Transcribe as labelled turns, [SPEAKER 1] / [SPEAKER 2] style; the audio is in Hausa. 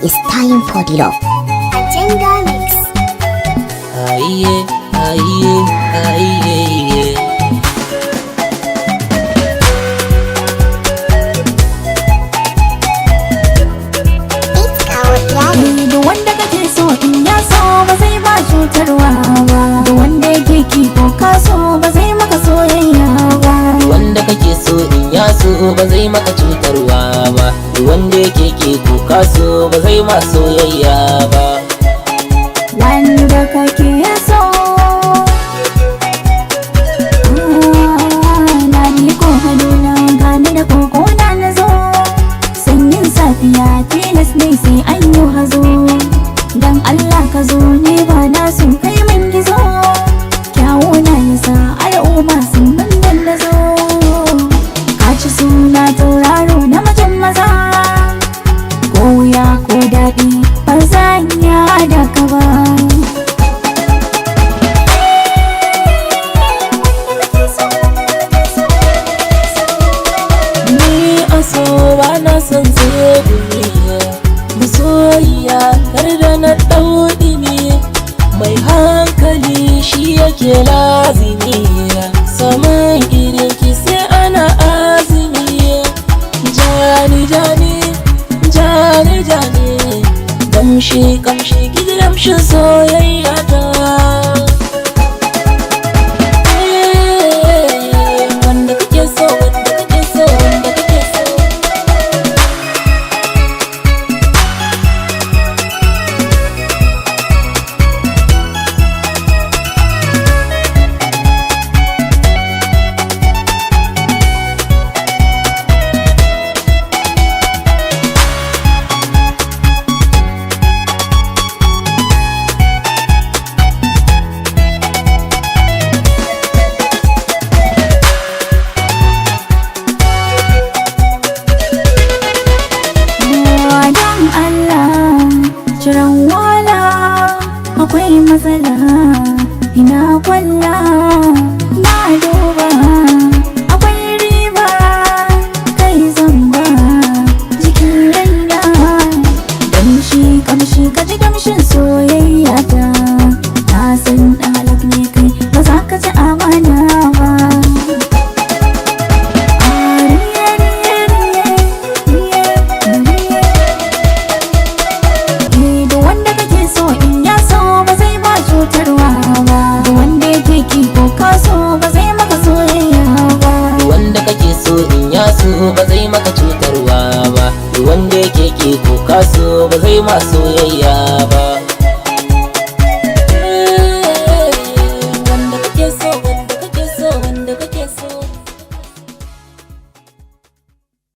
[SPEAKER 1] It's time for the love.
[SPEAKER 2] Agenda Mix.
[SPEAKER 3] Aye, aye, aye.
[SPEAKER 4] Da wanda kake so in ya so ba zai ba cutarwa ba, da wanda yake ki ko ka so ba zai maka soyayya ba.
[SPEAKER 3] Wanda kake so in ya so ba zai maka cutarwa ba, wanda yake ki ko ka so ba zai ma soyayya ba.
[SPEAKER 4] Wanda kake so na ni ko haduna gani da koko na zo, sanyin safiya tilas ne sai an yi hazo. Dan Allah ka zo ne ba na sun kai min gizo, kyawu na yasa al'umma sun min dandazo. Ka ci suna tauraro na majin maza, ko wuya ko daɗi ba zan da ka ba.
[SPEAKER 3] Ni a so ba na son tsegumi, masoyiya kar da na ɗauɗi ne. Mai hankali shi yake lazimi, saman irinki sai ana azumi. Jani jani, jani jani, kamshi kamshi gidan soyayya ta. Wanda kake so, wanda kake so, wanda kake so.
[SPEAKER 4] Jiran wala akwai matsala, ina kwalla na duba akwai riba, kai zamba jikin raina. Kamshi kamshi ka ji kamshin soyayya ta, na san ɗalak ne kai ba za ka ci amana ba.
[SPEAKER 3] Ba zai maka cutarwa ba, wanda yake ki ko kaso ba zai ma soyayya